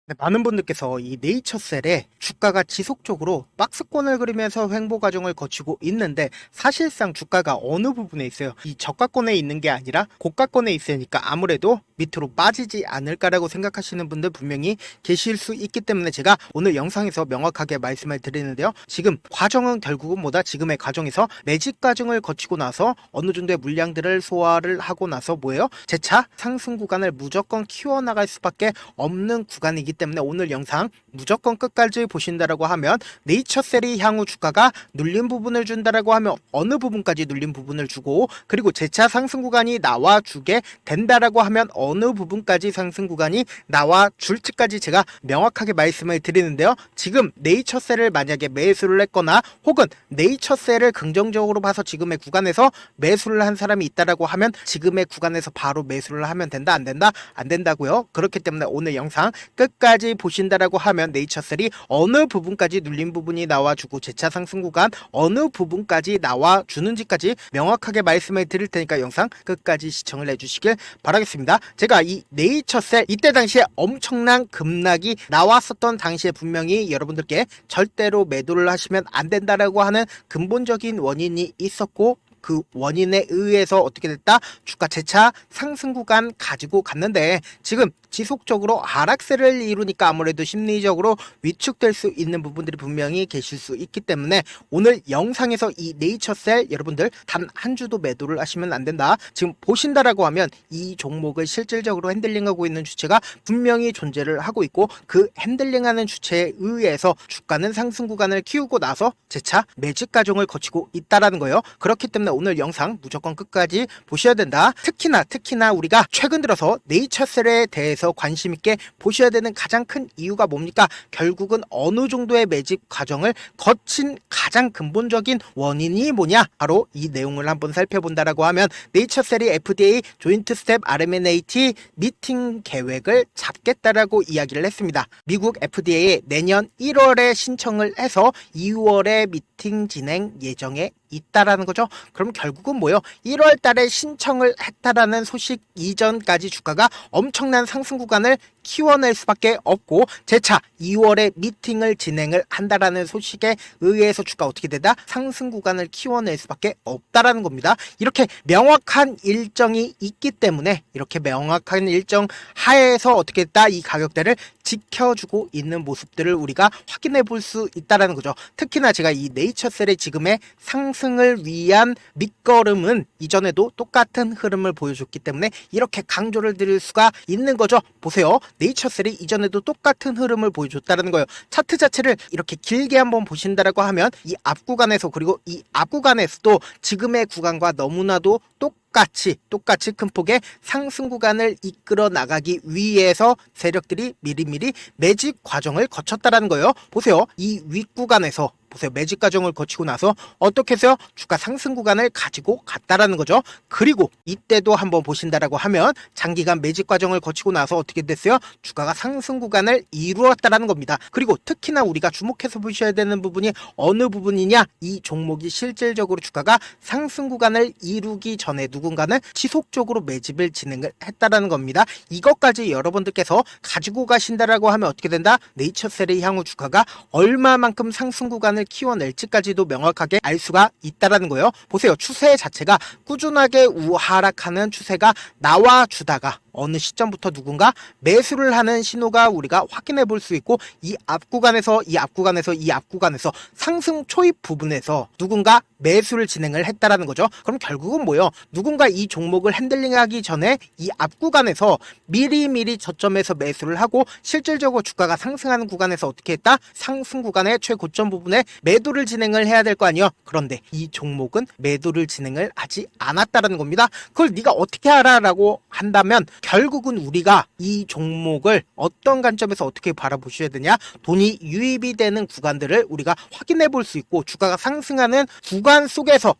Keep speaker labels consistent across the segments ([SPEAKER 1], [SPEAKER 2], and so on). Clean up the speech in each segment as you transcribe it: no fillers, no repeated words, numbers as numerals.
[SPEAKER 1] 네, 많은 분들께서 이 네이처셀에 주가가 지속적으로 박스권을 그리면서 횡보 과정을 거치고 있는데 사실상 주가가 어느 부분에 있어요? 이 저가권에 있는 게 아니라 고가권에 있으니까 아무래도 밑으로 빠지지 않을까라고 생각하시는 분들 분명히 계실 수 있기 때문에 제가 오늘 영상에서 명확하게 말씀을 드리는데요. 지금 과정은 결국은 뭐다? 지금의 과정에서 매집 과정을 거치고 나서 어느 정도의 물량들을 소화를 하고 나서 뭐예요? 재차 상승 구간을 무조건 키워나갈 수밖에 없는 구간이기 때문에 오늘 영상 무조건 끝까지 보신다라고 하면 네이처셀이 향후 주가가 눌린 부분을 준다라고 하면 어느 부분까지 눌린 부분을 주고 그리고 재차 상승 구간이 나와주게 된다라고 하면 어느 부분까지 상승 구간이 나와줄지까지 제가 명확하게 말씀을 드리는데요. 지금 네이처셀을 만약에 매수를 했거나 혹은 네이처셀을 긍정적으로 봐서 지금의 구간에서 매수를 한 사람이 있다라고 하면 지금의 구간에서 바로 매수를 하면 된다 안 된다? 안 된다고요. 그렇기 때문에 오늘 영상 끝까지 보신다라고 하면 네이처셀이 어느 부분까지 눌린 부분이 나와주고 재차 상승 구간 어느 부분까지 나와주는지까지 명확하게 말씀을 드릴 테니까 영상 끝까지 시청을 해주시길 바라겠습니다. 제가 이 네이처셀 이때 당시에 엄청난 급락이 나왔었던 당시에 분명히 여러분들께 절대로 매도를 하시면 안 된다라고 하는 근본적인 원인이 있었고 그 원인에 의해서 어떻게 됐다? 주가 재차 상승 구간 가지고 갔는데 지금 지속적으로 하락세를 이루니까 아무래도 심리적으로 위축될 수 있는 부분들이 분명히 계실 수 있기 때문에 오늘 영상에서 이 네이처셀 여러분들 단 한 주도 매도를 하시면 안 된다. 지금 보신다라고 하면 이 종목을 실질적으로 핸들링하고 있는 주체가 분명히 존재를 하고 있고 그 핸들링하는 주체에 의해서 주가는 상승 구간을 키우고 나서 재차 매집 과정을 거치고 있다라는 거예요. 그렇기 때문에 오늘 영상 무조건 끝까지 보셔야 된다. 특히나 우리가 최근 들어서 네이처셀에 대해서 관심 있게 보셔야 되는 가장 큰 이유가 뭡니까? 결국은 어느 정도의 매집 과정을 거친 가장 근본적인 원인이 뭐냐? 바로 이 내용을 한번 살펴본다라고 하면 네이처셀이 FDA 조인트 스텝 RMNAT 미팅 계획을 잡겠다라고 이야기를 했습니다. 미국 FDA에 내년 1월에 신청을 해서 2월에 미팅 진행 예정에 있다라는 거죠. 그럼 결국은 뭐요? 1월 달에 신청을 했다라는 소식 이전까지 주가가 엄청난 상승 구간을 키워낼 수밖에 없고 재차 2월에 미팅을 진행을 한다라는 소식에 의해서 주가 어떻게 되다? 상승 구간을 키워낼 수밖에 없다라는 겁니다. 이렇게 명확한 일정이 있기 때문에 이렇게 명확한 일정 하에서 어떻게 됐다? 이 가격대를 지켜주고 있는 모습들을 우리가 확인해 볼 수 있다라는 거죠. 특히나 제가 이 네이처셀의 지금의 상승을 위한 밑거름은 이전에도 똑같은 흐름을 보여줬기 때문에 이렇게 강조를 드릴 수가 있는 거죠. 보세요. 네이처셀이 이전에도 똑같은 흐름을 보여줬다는 거예요. 차트 자체를 이렇게 길게 한번 보신다라고 하면 이 앞 구간에서 그리고 이 앞 구간에서도 지금의 구간과 너무나도 똑같이 큰 폭의 상승 구간을 이끌어 나가기 위해서 세력들이 미리미리 매집 과정을 거쳤다라는 거예요. 보세요. 이 윗구간에서 보세요. 매집 과정을 거치고 나서 어떻게 해서요? 주가 상승 구간을 가지고 갔다라는 거죠. 그리고 이때도 한번 보신다라고 하면 장기간 매집 과정을 거치고 나서 어떻게 됐어요? 주가가 상승 구간을 이루었다라는 겁니다. 그리고 특히나 우리가 주목해서 보셔야 되는 부분이 어느 부분이냐? 이 종목이 실질적으로 주가가 상승 구간을 이루기 전에 누군가는 지속적으로 매집을 진행을 했다라는 겁니다. 이것까지 여러분들께서 가지고 가신다라고 하면 어떻게 된다? 네이처셀의 향후 주가가 얼마만큼 상승 구간을 키워낼지까지도 명확하게 알 수가 있다라는 거예요. 보세요. 추세 자체가 꾸준하게 우하락하는 추세가 나와주다가 어느 시점부터 누군가 매수를 하는 신호가 우리가 확인해 볼 수 있고 이 앞 구간에서 상승 초입 부분에서 누군가 매수를 진행을 했다라는 거죠. 그럼 결국은 뭐예요? 누군가 이 종목을 핸들링하기 전에 이 앞 구간에서 미리미리 저점에서 매수를 하고 실질적으로 주가가 상승하는 구간에서 어떻게 했다? 상승 구간의 최고점 부분에 매도를 진행을 해야 될 거 아니에요. 그런데 이 종목은 매도를 진행을 하지 않았다라는 겁니다. 그걸 네가 어떻게 알아라고 한다면 결국은 우리가 이 종목을 어떤 관점에서 어떻게 바라보셔야 되냐? 돈이 유입이 되는 구간들을 우리가 확인해 볼 수 있고 주가가 상승하는 구간 속에서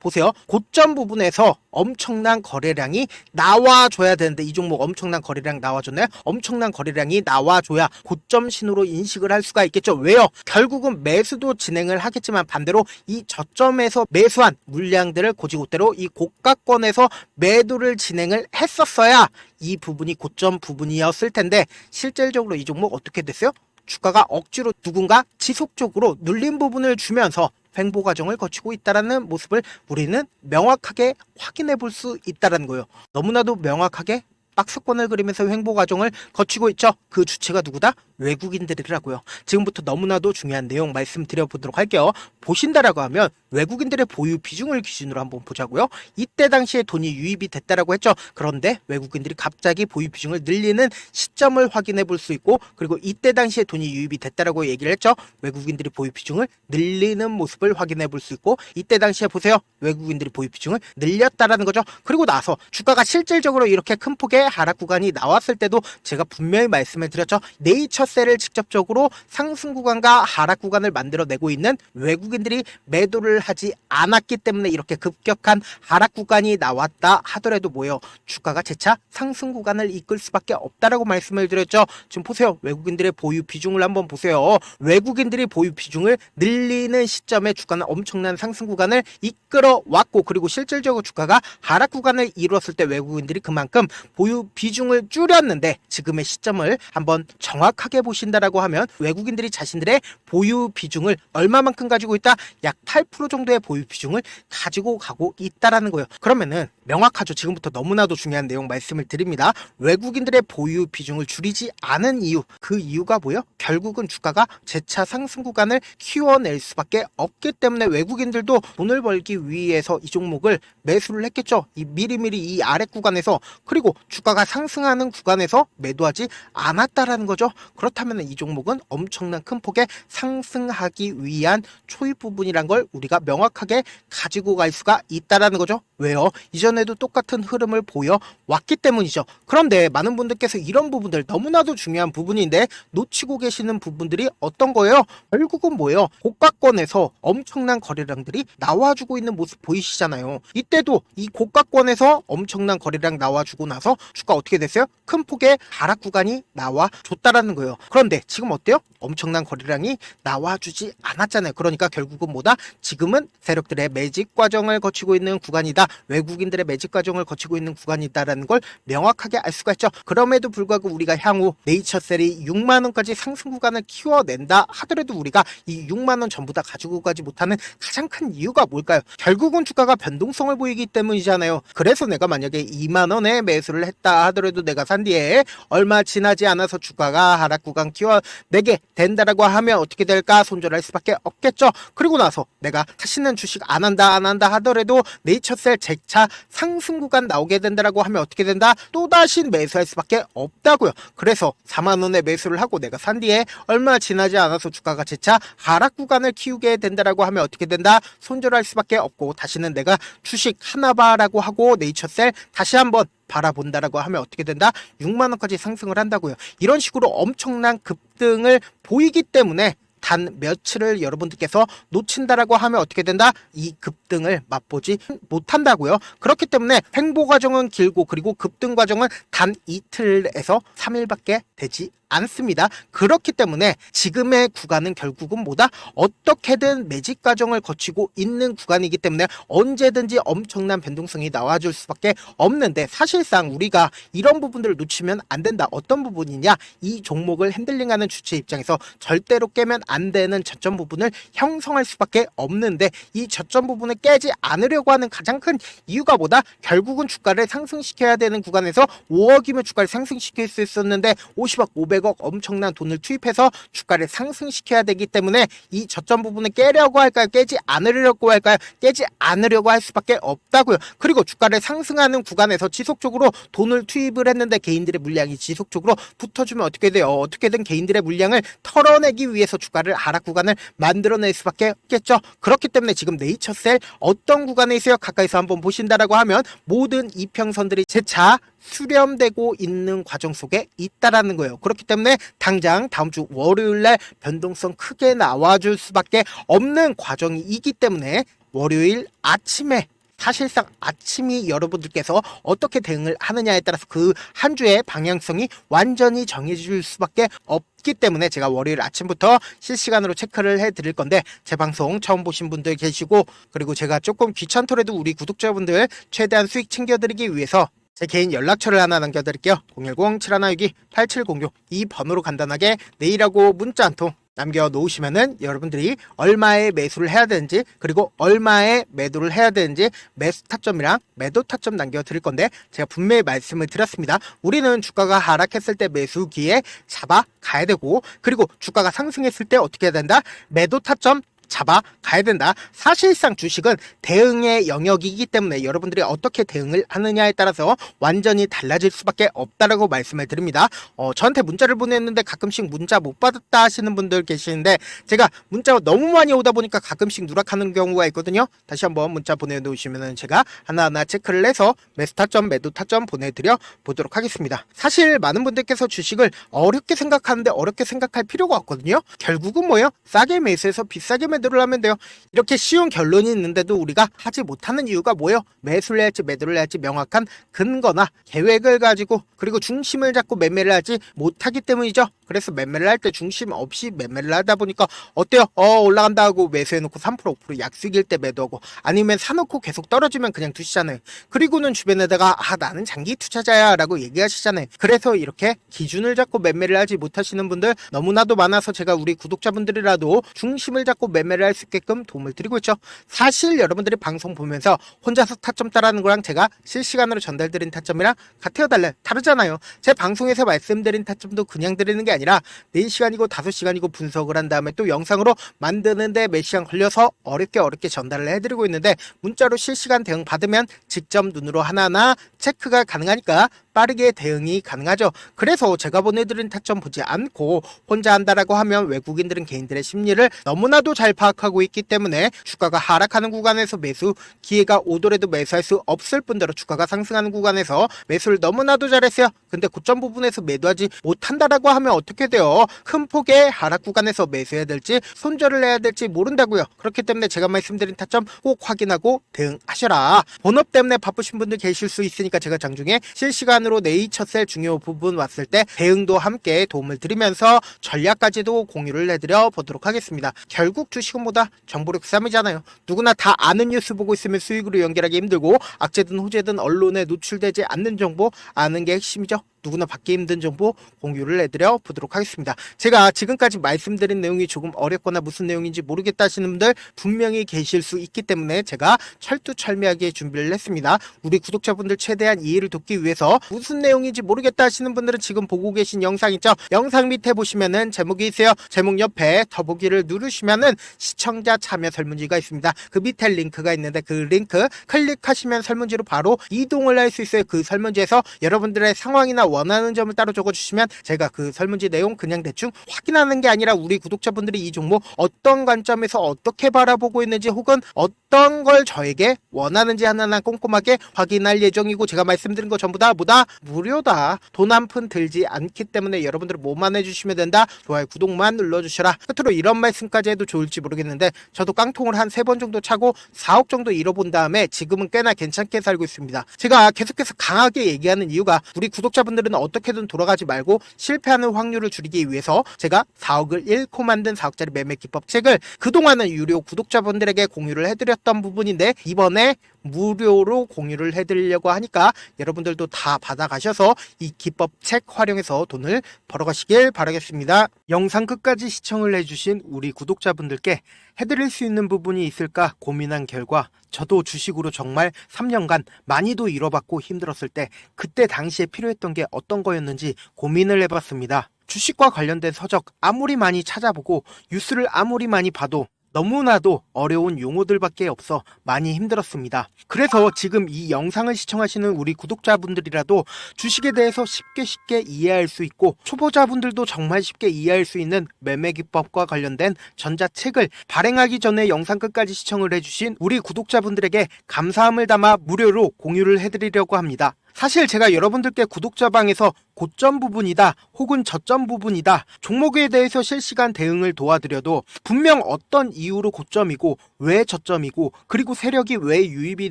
[SPEAKER 1] 보세요. 고점 부분에서 엄청난 거래량이 나와줘야 되는데 이 종목 엄청난 거래량 나와줬나요? 엄청난 거래량이 나와줘야 고점 신호로 인식을 할 수가 있겠죠. 왜요? 결국은 매수도 진행을 하겠지만 반대로 이 저점에서 매수한 물량들을 고지고대로 이 고가권에서 매도를 진행을 했었어야 이 부분이 고점 부분이었을 텐데 실질적으로 이 종목 어떻게 됐어요? 주가가 억지로 누군가 지속적으로 눌린 부분을 주면서 횡보 과정을 거치고 있다는 모습을 우리는 명확하게 확인해 볼 수 있다는 거예요. 너무나도 명확하게 박스권을 그리면서 횡보 과정을 거치고 있죠. 그 주체가 누구다? 외국인들이라고요. 지금부터 너무나도 중요한 내용 말씀드려 보도록 할게요. 보신다라고 하면 외국인들의 보유 비중을 기준으로 한번 보자고요. 이때 당시에 돈이 유입이 됐다라고 했죠. 그런데 외국인들이 갑자기 보유 비중을 늘리는 시점을 확인해 볼 수 있고, 그리고 이때 당시에 돈이 유입이 됐다라고 얘기를 했죠. 외국인들이 보유 비중을 늘리는 모습을 확인해 볼 수 있고, 이때 당시에 보세요. 외국인들이 보유 비중을 늘렸다라는 거죠. 그리고 나서 주가가 실질적으로 이렇게 큰 폭의 하락 구간이 나왔을 때도 제가 분명히 말씀을 드렸죠. 네이처셀을 직접적으로 상승 구간과 하락 구간을 만들어내고 있는 외국인들이 매도를 하지 않았기 때문에 이렇게 급격한 하락 구간이 나왔다 하더라도 뭐예요? 주가가 재차 상승 구간을 이끌 수밖에 없다라고 말씀을 드렸죠. 지금 보세요. 외국인들의 보유 비중을 한번 보세요. 외국인들이 보유 비중을 늘리는 시점에 주가는 엄청난 상승 구간을 이끌어 왔고, 그리고 실질적으로 주가가 하락 구간을 이루었을 때 외국인들이 그만큼 보유 비중을 줄였는데, 지금의 시점을 한번 정확하게 보신다라고 하면 외국인들이 자신들의 보유 비중을 얼마만큼 가지고 있다? 약 8% 정도의 보유 비중을 가지고 가고 있다라는 거예요. 그러면은 명확하죠. 지금부터 너무나도 중요한 내용 말씀을 드립니다. 외국인들의 보유 비중을 줄이지 않은 이유, 그 이유가 뭐예요? 결국은 주가가 재차 상승 구간을 키워낼 수밖에 없기 때문에 외국인들도 돈을 벌기 위해서 이 종목을 매수를 했겠죠. 이 미리미리 이 아래 구간에서, 그리고 주가가 상승하는 구간에서 매도하지 않았다라는 거죠. 그렇다면 이 종목은 엄청난 큰 폭의 상승하기 위한 초입 부분이란 걸 우리가 명확하게 가지고 갈 수가 있다라는 거죠. 왜요? 이전에도 똑같은 흐름을 보여왔기 때문이죠. 그런데 많은 분들께서 이런 부분들, 너무나도 중요한 부분인데 놓치고 계시는 부분들이 어떤 거예요? 결국은 뭐예요? 고가권에서 엄청난 거래량들이 나와주고 있는 모습 보이시잖아요. 이때도 이 고가권에서 엄청난 거래량 나와주고 나서 주가 어떻게 됐어요? 큰 폭의 하락 구간이 나와줬다라는 거예요. 그런데 지금 어때요? 엄청난 거래량이 나와주지 않았잖아요. 그러니까 결국은 뭐다? 지금은 세력들의 매집 과정을 거치고 있는 구간이다. 외국인들의 매집 과정을 거치고 있는 구간이다라는 걸 명확하게 알 수가 있죠. 그럼에도 불구하고 우리가 향후 네이처셀이 6만원까지 상승 구간을 키워낸다 하더라도 우리가 이 6만원 전부 다 가지고 가지 못하는 가장 큰 이유가 뭘까요? 결국은 주가가 변동성을 보이기 때문이잖아요. 그래서 내가 만약에 2만원에 매수를 했다 하더라도 내가 산 뒤에 얼마 지나지 않아서 주가가 하락 구간 키워내게 된다라고 하면 어떻게 될까? 손절할 수밖에 없겠죠. 그리고 나서 내가 다시는 주식 안 한다 하더라도 네이처셀 재차 상승 구간 나오게 된다라고 하면 어떻게 된다? 또다시 매수할 수밖에 없다고요. 그래서 4만원에 매수를 하고 내가 산 뒤에 얼마 지나지 않아서 주가가 재차 하락 구간을 키우게 된다라고 하면 어떻게 된다? 손절할 수밖에 없고, 다시는 내가 주식 하나 봐라고 하고 네이처셀 다시 한번 바라본다라고 하면 어떻게 된다? 6만원까지 상승을 한다고요. 이런 식으로 엄청난 급등을 보이기 때문에 단 며칠을 여러분들께서 놓친다라고 하면 어떻게 된다? 이 급등을 맛보지 못한다고요. 그렇기 때문에 횡보 과정은 길고, 그리고 급등 과정은 단 이틀에서 3일밖에 되지 않습니다. 그렇기 때문에 지금의 구간은 결국은 뭐다? 어떻게든 매집 과정을 거치고 있는 구간이기 때문에 언제든지 엄청난 변동성이 나와줄 수밖에 없는데, 사실상 우리가 이런 부분들을 놓치면 안 된다. 어떤 부분이냐? 이 종목을 핸들링하는 주체 입장에서 절대로 깨면 안 되는 저점 부분을 형성할 수밖에 없는데, 이 저점 부분을 깨지 않으려고 하는 가장 큰 이유가 뭐다? 결국은 주가를 상승시켜야 되는 구간에서 5억이면 주가를 상승시킬 수 있었는데 50억, 500억 엄청난 돈을 투입해서 주가를 상승시켜야 되기 때문에 이 저점 부분을 깨려고 할까요? 깨지 않으려고 할까요? 깨지 않으려고 할 수밖에 없다고요. 그리고 주가를 상승하는 구간에서 지속적으로 돈을 투입을 했는데 개인들의 물량이 지속적으로 붙어주면 어떻게 돼요? 어떻게든 개인들의 물량을 털어내기 위해서 주가를 하락 구간을 만들어낼 수밖에 없겠죠. 그렇기 때문에 지금 네이처셀 어떤 구간에 있어요? 가까이서 한번 보신다라고 하면 모든 이평선들이 재차 수렴되고 있는 과정 속에 있다라는 거예요. 그렇기 때문에 당장 다음 주 월요일날 변동성 크게 나와줄 수밖에 없는 과정이기 때문에 월요일 아침에 사실상 아침이 여러분들께서 어떻게 대응을 하느냐에 따라서 그 한 주의 방향성이 완전히 정해질 수밖에 없기 때문에 제가 월요일 아침부터 실시간으로 체크를 해드릴 건데, 제 방송 처음 보신 분들 계시고, 그리고 제가 조금 귀찮더라도 우리 구독자분들 최대한 수익 챙겨드리기 위해서 제 개인 연락처를 하나 남겨드릴게요. 010-7162-8706 이 번호로 간단하게 내일하고 문자 한 통 남겨놓으시면은 여러분들이 얼마의 매수를 해야 되는지, 그리고 얼마의 매도를 해야 되는지 매수 타점이랑 매도 타점 남겨드릴 건데, 제가 분명히 말씀을 드렸습니다. 우리는 주가가 하락했을 때 매수기에 잡아 가야 되고, 그리고 주가가 상승했을 때 어떻게 해야 된다? 매도 타점 잡아 가야 된다. 사실상 주식은 대응의 영역이기 때문에 여러분들이 어떻게 대응을 하느냐에 따라서 완전히 달라질 수밖에 없다라고 말씀을 드립니다. 저한테 문자를 보냈는데 가끔씩 문자 못 받았다 하시는 분들 계시는데, 제가 문자가 너무 많이 오다 보니까 가끔씩 누락하는 경우가 있거든요. 다시 한번 문자 보내놓으시면 제가 하나하나 체크를 해서 매수 타점, 매도 타점 보내드려 보도록 하겠습니다. 사실 많은 분들께서 주식을 어렵게 생각하는데 어렵게 생각할 필요가 없거든요. 결국은 뭐예요? 싸게 매수해서 비싸게 매도를 하면 돼요. 이렇게 쉬운 결론이 있는데도 우리가 하지 못하는 이유가 뭐예요? 매수를 해야 할지 매도를 해야 할지 명확한 근거나 계획을 가지고, 그리고 중심을 잡고 매매를 하지 못하기 때문이죠. 그래서 매매를 할 때 중심 없이 매매를 하다 보니까 어때요? 올라간다 하고 매수해놓고 3% 5% 약수익일 때 매도하고, 아니면 사놓고 계속 떨어지면 그냥 두시잖아요. 그리고는 주변에다가 나는 장기 투자자야 라고 얘기하시잖아요. 그래서 이렇게 기준을 잡고 매매를 하지 못하시는 분들 너무나도 많아서 제가 우리 구독자분들이라도 중심을 잡고 매매를 할 수 있게끔 도움을 드리고 있죠. 사실 여러분들이 방송 보면서 혼자서 타점 따라하는 거랑 제가 실시간으로 전달드린 타점이랑 같아요, 달라요? 다르잖아요. 제 방송에서 말씀드린 타점도 그냥 드리는 게 아니라 4시간이고 5시간이고 분석을 한 다음에 또 영상으로 만드는데 몇 시간 걸려서 어렵게 전달을 해드리고 있는데, 문자로 실시간 대응 받으면 직접 눈으로 하나하나 체크가 가능하니까 빠르게 대응이 가능하죠. 그래서 제가 보내드린 타점 보지 않고 혼자 한다라고 하면 외국인들은 개인들의 심리를 너무나도 잘 파악하고 있기 때문에 주가가 하락하는 구간에서 매수 기회가 오더라도 매수할 수 없을 뿐더러 주가가 상승하는 구간에서 매수를 너무나도 잘했어요. 근데 고점 부분에서 매도하지 못한다라고 하면 어떻게 돼요? 큰 폭의 하락 구간에서 매수해야 될지 손절을 해야 될지 모른다고요. 그렇기 때문에 제가 말씀드린 타점 꼭 확인하고 대응하셔라. 본업 때문에 바쁘신 분들 계실 수 있으니까 제가 장중에 실시간으로 네이처셀 중요 부분 왔을 때 대응도 함께 도움을 드리면서 전략까지도 공유를 해드려 보도록 하겠습니다. 결국 주식은 뭐다? 정보력 싸움이잖아요. 누구나 다 아는 뉴스 보고 있으면 수익으로 연결하기 힘들고, 악재든 호재든 언론에 노출되지 않는 정보 아는 게 핵심이죠. 누구나 받기 힘든 정보 공유를 해드려 보도록 하겠습니다. 제가 지금까지 말씀드린 내용이 조금 어렵거나 무슨 내용인지 모르겠다 하시는 분들 분명히 계실 수 있기 때문에 제가 철두철미하게 준비를 했습니다. 우리 구독자분들 최대한 이해를 돕기 위해서 무슨 내용인지 모르겠다 하시는 분들은 지금 보고 계신 영상 있죠? 영상 밑에 보시면은 제목이 있어요. 제목 옆에 더보기를 누르시면은 시청자 참여 설문지가 있습니다. 그 밑에 링크가 있는데 그 링크 클릭하시면 설문지로 바로 이동을 할 수 있어요. 그 설문지에서 여러분들의 상황이나 원하는 점을 따로 적어주시면 제가 그 설문지 내용 그냥 대충 확인하는 게 아니라 우리 구독자분들이 이 종목 어떤 관점에서 어떻게 바라보고 있는지, 혹은 어떤 걸 저에게 원하는지 하나하나 꼼꼼하게 확인할 예정이고, 제가 말씀드린 거 전부 다 뭐다? 무료다. 돈 한 푼 들지 않기 때문에 여러분들 뭐만 해주시면 된다? 좋아요, 구독만 눌러주셔라. 끝으로 이런 말씀까지 해도 좋을지 모르겠는데, 저도 깡통을 한 3번 정도 차고 4억 정도 잃어본 다음에 지금은 꽤나 괜찮게 살고 있습니다. 제가 계속해서 강하게 얘기하는 이유가, 우리 구독자분들은 어떻게든 돌아가지 말고 실패하는 확률을 줄이기 위해서 제가 4억을 잃고 만든 4억짜리 매매 기법 책을 그동안은 유료 구독자분들에게 공유를 해드렸던 부분인데, 이번에 무료로 공유를 해드리려고 하니까 여러분들도 다 받아가셔서 이 기법 책 활용해서 돈을 벌어가시길 바라겠습니다. 영상 끝까지 시청을 해주신 우리 구독자분들께 해드릴 수 있는 부분이 있을까 고민한 결과, 저도 주식으로 정말 3년간 많이도 잃어봤고 힘들었을 때 그때 당시에 필요했던 게 어떤 거였는지 고민을 해봤습니다. 주식과 관련된 서적 아무리 많이 찾아보고 뉴스를 아무리 많이 봐도 너무나도 어려운 용어들밖에 없어 많이 힘들었습니다. 그래서 지금 이 영상을 시청하시는 우리 구독자분들이라도 주식에 대해서 쉽게 이해할 수 있고, 초보자분들도 정말 쉽게 이해할 수 있는 매매 기법과 관련된 전자책을 발행하기 전에 영상 끝까지 시청을 해주신 우리 구독자분들에게 감사함을 담아 무료로 공유를 해드리려고 합니다. 사실 제가 여러분들께 구독자방에서 고점 부분이다 혹은 저점 부분이다 종목에 대해서 실시간 대응을 도와드려도 분명 어떤 이유로 고점이고 왜 저점이고 그리고 세력이 왜 유입이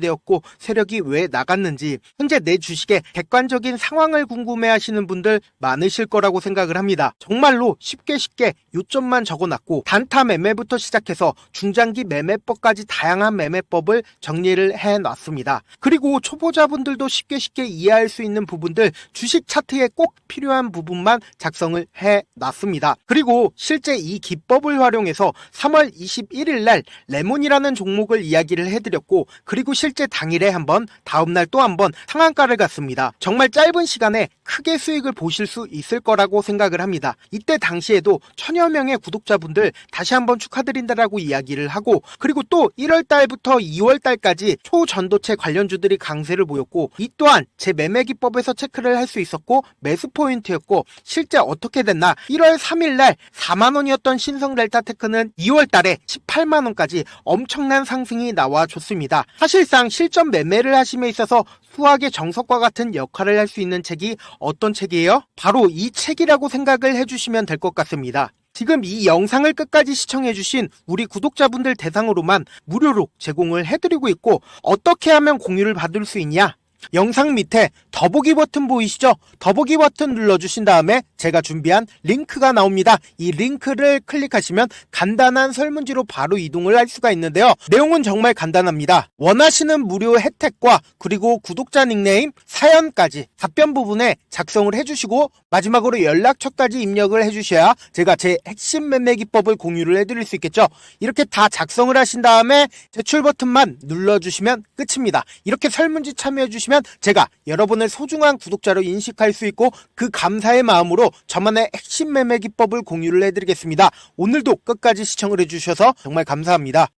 [SPEAKER 1] 되었고 세력이 왜 나갔는지 현재 내 주식의 객관적인 상황을 궁금해하시는 분들 많으실 거라고 생각을 합니다. 정말로 쉽게 요점만 적어놨고 단타 매매부터 시작해서 중장기 매매법까지 다양한 매매법을 정리를 해놨습니다. 그리고 초보자분들도 쉽게 이해할 수 있는 부분들 주식 차트에 꼭 필요한 부분만 작성을 해놨습니다. 그리고 실제 이 기법을 활용해서 3월 21일 날 레몬이라는 종목을 이야기를 해드렸고 그리고 실제 당일에 한번 다음날 또 한번 상한가를 갔습니다. 정말 짧은 시간에 크게 수익을 보실 수 있을 거라고 생각을 합니다. 이때 당시에도 1000여 명의 구독자분들 다시 한번 축하드린다라고 이야기를 하고 그리고 또 1월 달부터 2월 달까지 초전도체 관련주들이 강세를 보였고 이 또한 제 매매 기법에서 체크를 할 수 있었고 매수 포인트였고 실제 어떻게 됐나 1월 3일 날 4만원이었던 신성 델타테크는 2월 달에 18만원까지 엄청난 상승이 나와줬습니다. 사실상 실전 매매를 하심에 있어서 수학의 정석과 같은 역할을 할 수 있는 책이 어떤 책이에요? 바로 이 책이라고 생각을 해주시면 될 것 같습니다. 지금 이 영상을 끝까지 시청해주신 우리 구독자분들 대상으로만 무료로 제공을 해드리고 있고 어떻게 하면 공유를 받을 수 있냐? 영상 밑에 더보기 버튼 보이시죠? 더보기 버튼 눌러주신 다음에 제가 준비한 링크가 나옵니다. 이 링크를 클릭하시면 간단한 설문지로 바로 이동을 할 수가 있는데요. 내용은 정말 간단합니다. 원하시는 무료 혜택과 그리고 구독자 닉네임, 사연까지 답변 부분에 작성을 해주시고 마지막으로 연락처까지 입력을 해주셔야 제가 제 핵심 매매 기법을 공유를 해드릴 수 있겠죠. 이렇게 다 작성을 하신 다음에 제출 버튼만 눌러주시면 끝입니다. 이렇게 설문지 참여해주시면 제가 여러분을 소중한 구독자로 인식할 수 있고 그 감사의 마음으로 저만의 핵심 매매 기법을 공유를 해드리겠습니다. 오늘도 끝까지 시청을 해주셔서 정말 감사합니다.